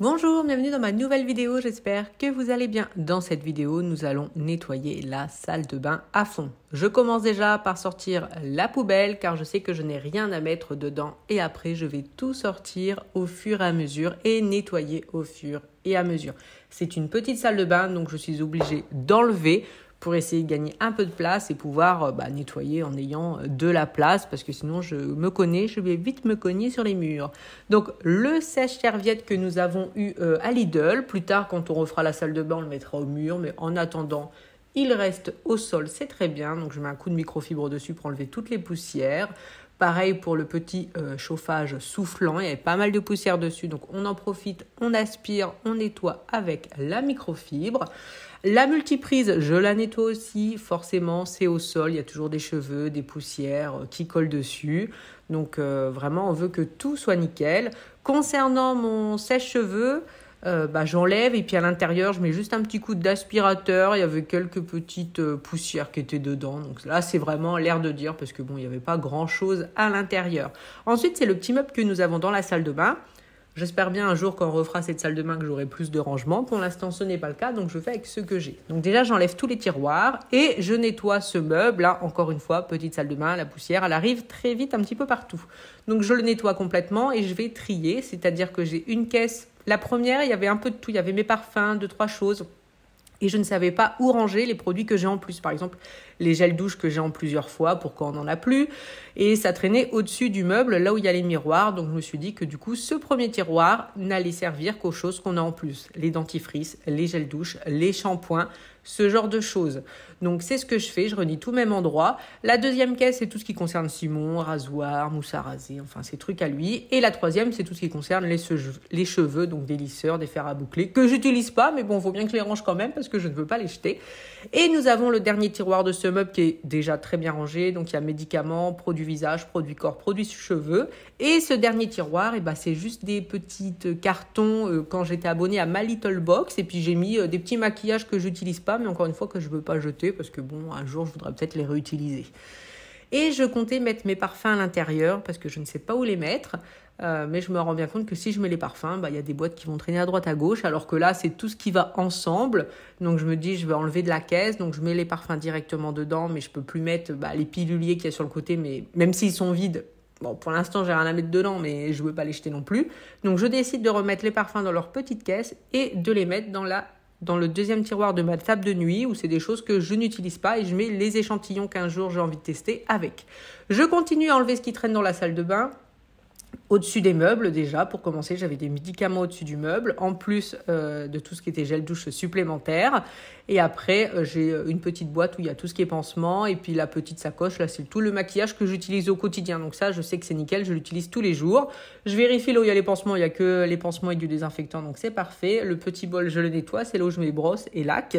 Bonjour, bienvenue dans ma nouvelle vidéo, j'espère que vous allez bien. Dans cette vidéo, nous allons nettoyer la salle de bain à fond. Je commence déjà par sortir la poubelle car je sais que je n'ai rien à mettre dedans et après je vais tout sortir au fur et à mesure et nettoyer au fur et à mesure. C'est une petite salle de bain donc je suis obligée d'enlever pour essayer de gagner un peu de place et pouvoir nettoyer en ayant de la place parce que sinon je vais vite me cogner sur les murs. Donc le sèche-serviette que nous avons eu à Lidl, plus tard quand on refera la salle de bain on le mettra au mur, mais en attendant il reste au sol, c'est très bien. Donc je mets un coup de microfibre dessus pour enlever toutes les poussières. Pareil pour le petit chauffage soufflant, il y avait pas mal de poussière dessus, donc on en profite, on aspire, on nettoie avec la microfibre. La multiprise, je la nettoie aussi, forcément c'est au sol, il y a toujours des cheveux, des poussières qui collent dessus. Donc vraiment on veut que tout soit nickel. Concernant mon sèche-cheveux, j'enlève et puis à l'intérieur je mets juste un petit coup d'aspirateur. Il y avait quelques petites poussières qui étaient dedans, donc là c'est vraiment l'air de dire parce que bon il n'y avait pas grand chose à l'intérieur. Ensuite c'est le petit meuble que nous avons dans la salle de bain. J'espère bien un jour quand on refera cette salle de bain que j'aurai plus de rangement. Pour l'instant ce n'est pas le cas, donc je fais avec ce que j'ai. Donc déjà j'enlève tous les tiroirs et je nettoie ce meuble. Là encore une fois, petite salle de bain, la poussière elle arrive très vite un petit peu partout. Donc je le nettoie complètement et je vais trier, c'est-à-dire que j'ai une caisse. La première, il y avait un peu de tout, il y avait mes parfums, 2-3 choses. Et je ne savais pas où ranger les produits que j'ai en plus. Par exemple, les gels douche que j'ai en plusieurs fois pour quand on n'en a plus. Et ça traînait au-dessus du meuble, là où il y a les miroirs. Donc je me suis dit que du coup, ce premier tiroir n'allait servir qu'aux choses qu'on a en plus. Les dentifrices, les gels douche, les shampoings, ce genre de choses. Donc c'est ce que je fais, je renie tout au même endroit. La deuxième caisse, c'est tout ce qui concerne Simon, rasoir, mousse à raser, enfin ces trucs à lui. Et la troisième, c'est tout ce qui concerne les cheveux, donc des lisseurs, des fers à boucler, que j'utilise pas, mais bon, il faut bien que je les range quand même parce que je ne veux pas les jeter. Et nous avons le dernier tiroir de ce meuble qui est déjà très bien rangé. Donc il y a médicaments, produits visage, produits corps, produits cheveux. Et ce dernier tiroir, c'est juste des petits cartons quand j'étais abonnée à My Little Box. Et puis j'ai mis des petits maquillages que j'utilise pas, mais encore une fois que je veux pas jeter parce que bon, un jour je voudrais peut-être les réutiliser. Et je comptais mettre mes parfums à l'intérieur parce que je ne sais pas où les mettre. Mais je me rends bien compte que si je mets les parfums, y a des boîtes qui vont traîner à droite à gauche, alors que là, c'est tout ce qui va ensemble. Donc je me dis, je vais enlever de la caisse, donc je mets les parfums directement dedans, mais je peux plus mettre les piluliers qu'il y a sur le côté, mais même s'ils sont vides, bon, pour l'instant, j'ai rien à mettre dedans, mais je veux pas les jeter non plus. Donc je décide de remettre les parfums dans leur petite caisse et de les mettre dans le deuxième tiroir de ma table de nuit où c'est des choses que je n'utilise pas et je mets les échantillons qu'un jour j'ai envie de tester avec. Je continue à enlever ce qui traîne dans la salle de bain. Au-dessus des meubles déjà, pour commencer, j'avais des médicaments au-dessus du meuble, en plus de tout ce qui était gel douche supplémentaire. Et après, j'ai une petite boîte où il y a tout ce qui est pansement et puis la petite sacoche, là c'est tout le maquillage que j'utilise au quotidien. Donc ça, je sais que c'est nickel, je l'utilise tous les jours. Je vérifie là où il y a les pansements, il n'y a que les pansements et du désinfectant, donc c'est parfait. Le petit bol, je le nettoie, c'est là où je mets brosse et lac.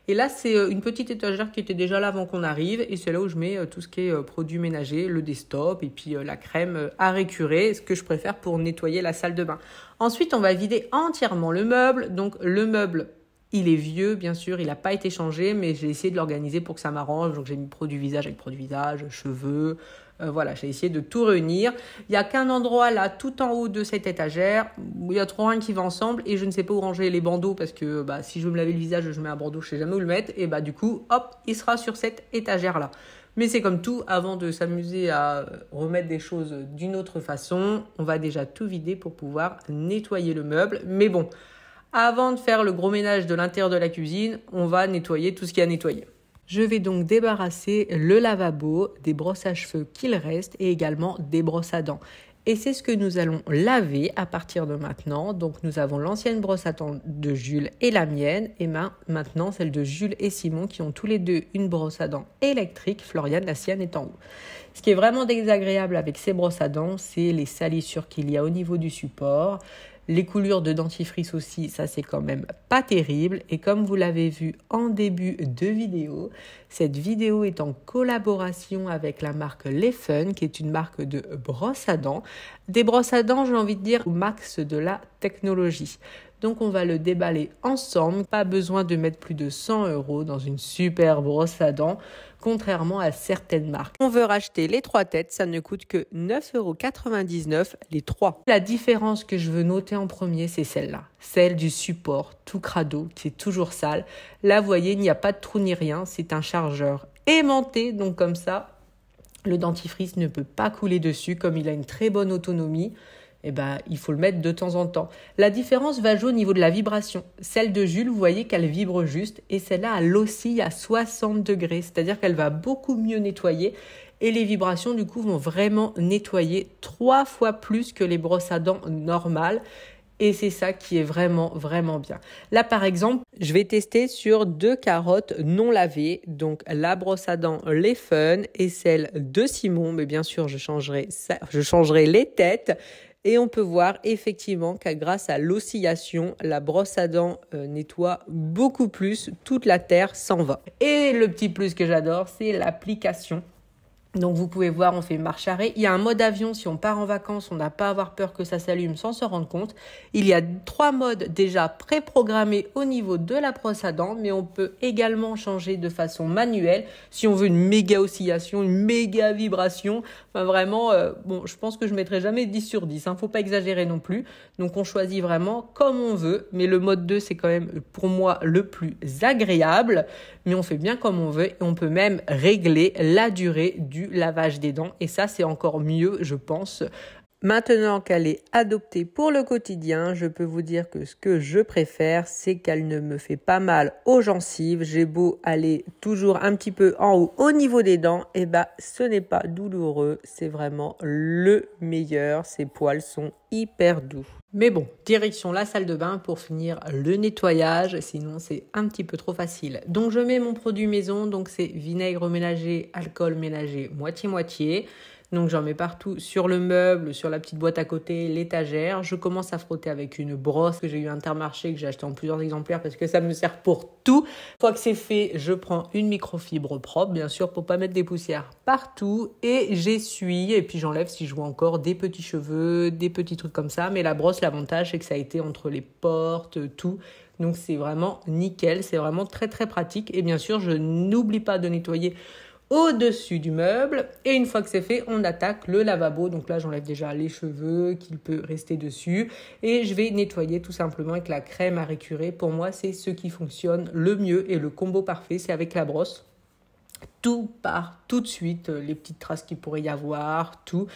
Et là, c'est une petite étagère qui était déjà là avant qu'on arrive. Et c'est là où je mets tout ce qui est produits ménagers, le Destop et puis la crème à récurer, ce que je préfère pour nettoyer la salle de bain. Ensuite, on va vider entièrement le meuble. Donc, le meuble, il est vieux, bien sûr, il n'a pas été changé, mais j'ai essayé de l'organiser pour que ça m'arrange. Donc, j'ai mis produit visage avec produit visage, cheveux. J'ai essayé de tout réunir. Il n'y a qu'un endroit là, tout en haut de cette étagère, où il y a trop rien qui va ensemble et je ne sais pas où ranger les bandeaux parce que si je veux me laver le visage, je mets un bandeau, je ne sais jamais où le mettre. Et du coup, hop, il sera sur cette étagère là. Mais c'est comme tout, avant de s'amuser à remettre des choses d'une autre façon, on va déjà tout vider pour pouvoir nettoyer le meuble. Mais bon, avant de faire le gros ménage de l'intérieur de la cuisine, on va nettoyer tout ce qu'il y a à nettoyer. Je vais donc débarrasser le lavabo, des brosses à cheveux qu'il reste et également des brosses à dents. Et c'est ce que nous allons laver à partir de maintenant. Donc nous avons l'ancienne brosse à dents de Jules et la mienne et maintenant celle de Jules et Simon qui ont tous les deux une brosse à dents électrique. Floriane, la sienne est en haut. Ce qui est vraiment désagréable avec ces brosses à dents, c'est les salissures qu'il y a au niveau du support. Les coulures de dentifrice aussi, ça c'est quand même pas terrible. Et comme vous l'avez vu en début de vidéo, cette vidéo est en collaboration avec la marque Les Fun, qui est une marque de brosses à dents. Des brosses à dents, j'ai envie de dire, au max de la technologie. Donc on va le déballer ensemble. Pas besoin de mettre plus de 100 € dans une super brosse à dents, contrairement à certaines marques. On veut racheter les 3 têtes, ça ne coûte que 9,99 € les 3. La différence que je veux noter en premier, c'est celle-là. Celle du support tout crado, qui est toujours sale. Là, vous voyez, il n'y a pas de trou ni rien. C'est un chargeur aimanté, donc comme ça, le dentifrice ne peut pas couler dessus. Comme il a une très bonne autonomie, il faut le mettre de temps en temps. La différence va jouer au niveau de la vibration. Celle de Jules, vous voyez qu'elle vibre juste, et celle-là, elle oscille à 60 degrés, c'est-à-dire qu'elle va beaucoup mieux nettoyer, et les vibrations, du coup, vont vraiment nettoyer 3 fois plus que les brosses à dents normales. Et c'est ça qui est vraiment, vraiment bien. Là, par exemple, je vais tester sur 2 carottes non lavées. Donc, la brosse à dents Les Fun et celle de Simon. Mais bien sûr, je changerai les têtes. Et on peut voir effectivement que grâce à l'oscillation, la brosse à dents nettoie beaucoup plus. Toute la terre s'en va. Et le petit plus que j'adore, c'est l'application. Donc vous pouvez voir, on fait marche arrêt. Il y a un mode avion, si on part en vacances, on n'a pas à avoir peur que ça s'allume sans se rendre compte. Il y a 3 modes déjà préprogrammés au niveau de la brosse à dents, mais on peut également changer de façon manuelle si on veut une méga oscillation, une méga vibration. Enfin vraiment, je pense que je mettrai jamais 10 sur 10, faut pas exagérer non plus. Donc on choisit vraiment comme on veut, mais le mode 2, c'est quand même pour moi le plus agréable. Mais on fait bien comme on veut et on peut même régler la durée du lavage des dents. Et ça, c'est encore mieux, je pense. Maintenant qu'elle est adoptée pour le quotidien, je peux vous dire que ce que je préfère, c'est qu'elle ne me fait pas mal aux gencives. J'ai beau aller toujours un petit peu en haut au niveau des dents, ce n'est pas douloureux. C'est vraiment le meilleur. Ces poils sont hyper doux. Mais bon, direction la salle de bain pour finir le nettoyage, sinon c'est un petit peu trop facile. Donc je mets mon produit maison, donc c'est vinaigre ménager, alcool ménager, moitié-moitié. Donc j'en mets partout sur le meuble, sur la petite boîte à côté, l'étagère. Je commence à frotter avec une brosse que j'ai eu à Intermarché, que j'ai acheté en plusieurs exemplaires parce que ça me sert pour tout. Une fois que c'est fait, je prends une microfibre propre, bien sûr, pour pas mettre des poussières partout. Et j'essuie, et puis j'enlève si je vois encore des petits cheveux, des petits trucs comme ça. Mais la brosse, l'avantage, c'est que ça a été entre les portes, tout. Donc c'est vraiment nickel, c'est vraiment très très pratique. Et bien sûr, je n'oublie pas de nettoyer au-dessus du meuble, et une fois que c'est fait, on attaque le lavabo. Donc là, j'enlève déjà les cheveux qu'il peut rester dessus et je vais nettoyer tout simplement avec la crème à récurer. Pour moi, c'est ce qui fonctionne le mieux et le combo parfait, c'est avec la brosse. Tout part tout de suite, les petites traces qu'il pourrait y avoir, tout.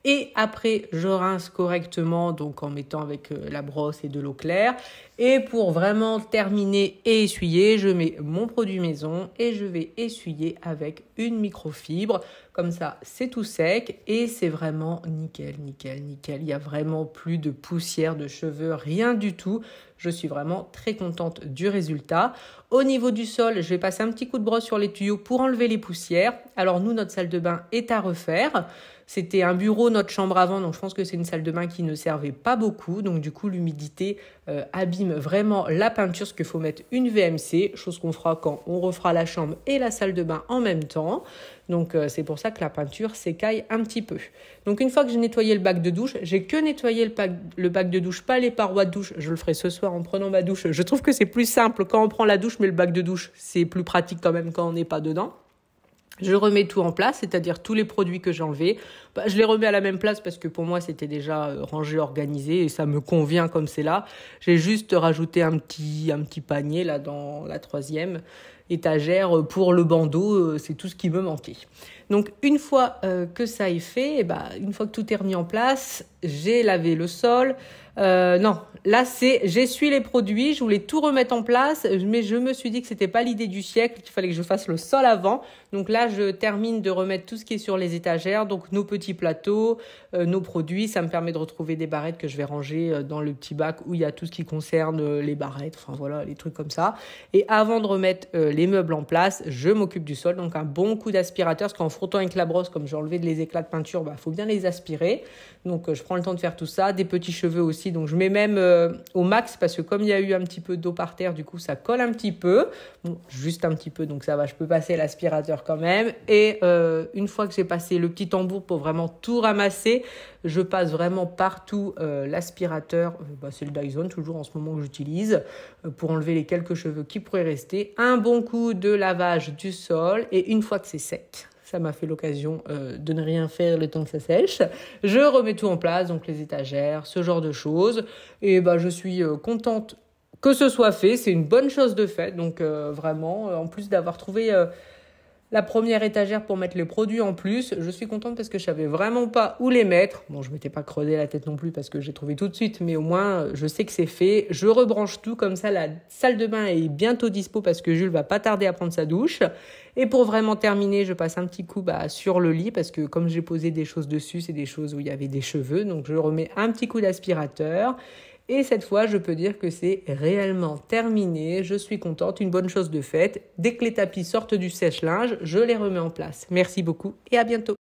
Et après, je rince correctement, donc en mettant avec la brosse et de l'eau claire. Et pour vraiment terminer et essuyer, je mets mon produit maison et je vais essuyer avec une microfibre. Comme ça, c'est tout sec et c'est vraiment nickel, nickel, nickel. Il n'y a vraiment plus de poussière, de cheveux, rien du tout. Je suis vraiment très contente du résultat. Au niveau du sol, je vais passer un petit coup de brosse sur les tuyaux pour enlever les poussières. Alors nous, notre salle de bain est à refaire. C'était un bureau, notre chambre avant, donc je pense que c'est une salle de bain qui ne servait pas beaucoup. Donc du coup, l'humidité abîme vraiment la peinture, parce qu'il faut mettre une VMC, chose qu'on fera quand on refera la chambre et la salle de bain en même temps. Donc c'est pour ça que la peinture s'écaille un petit peu. Donc une fois que j'ai nettoyé le bac de douche, j'ai que nettoyé le bac de douche, pas les parois de douche. Je le ferai ce soir en prenant ma douche. Je trouve que c'est plus simple quand on prend la douche, mais le bac de douche, c'est plus pratique quand même quand on n'est pas dedans. Je remets tout en place, c'est-à-dire tous les produits que j'ai enlevés. Je les remets à la même place parce que pour moi, c'était déjà rangé, organisé et ça me convient comme c'est là. J'ai juste rajouté un petit panier là dans la 3e étagère pour le bandeau. C'est tout ce qui me manquait. Donc, une fois que ça est fait, une fois que tout est remis en place, j'ai lavé le sol. Non, là, j'essuie les produits. Je voulais tout remettre en place, mais je me suis dit que c'était pas l'idée du siècle, qu'il fallait que je fasse le sol avant. Donc là, je termine de remettre tout ce qui est sur les étagères. Donc, nos petits plateaux, nos produits. Ça me permet de retrouver des barrettes que je vais ranger dans le petit bac où il y a tout ce qui concerne les barrettes. Enfin, voilà, les trucs comme ça. Et avant de remettre les meubles en place, je m'occupe du sol. Donc un bon coup d'aspirateur, parce qu'en frottant avec la brosse, comme j'ai enlevé les éclats de peinture, faut bien les aspirer. Donc je prends le temps de faire tout ça. Des petits cheveux aussi, donc je mets même au max, parce que comme il y a eu un petit peu d'eau par terre, du coup ça colle un petit peu. Bon, juste un petit peu, donc ça va, je peux passer l'aspirateur quand même. Et une fois que j'ai passé le petit tambour pour vraiment tout ramasser, je passe vraiment partout l'aspirateur. C'est le Dyson toujours en ce moment que j'utilise pour enlever les quelques cheveux qui pourraient rester. Un bon coup de lavage du sol, et une fois que c'est sec, ça m'a fait l'occasion de ne rien faire le temps que ça sèche, je remets tout en place, donc les étagères, ce genre de choses. Et je suis contente que ce soit fait, c'est une bonne chose de fait. Donc vraiment, en plus d'avoir trouvé la première étagère pour mettre les produits en plus, je suis contente parce que je savais vraiment pas où les mettre. Bon, je m'étais pas creusé la tête non plus parce que j'ai trouvé tout de suite, mais au moins je sais que c'est fait. Je rebranche tout, comme ça la salle de bain est bientôt dispo parce que Jules va pas tarder à prendre sa douche. Et pour vraiment terminer, je passe un petit coup sur le lit, parce que comme j'ai posé des choses dessus, c'est des choses où il y avait des cheveux, donc je remets un petit coup d'aspirateur. Et cette fois, je peux dire que c'est réellement terminé. Je suis contente, une bonne chose de faite. Dès que les tapis sortent du sèche-linge, je les remets en place. Merci beaucoup et à bientôt.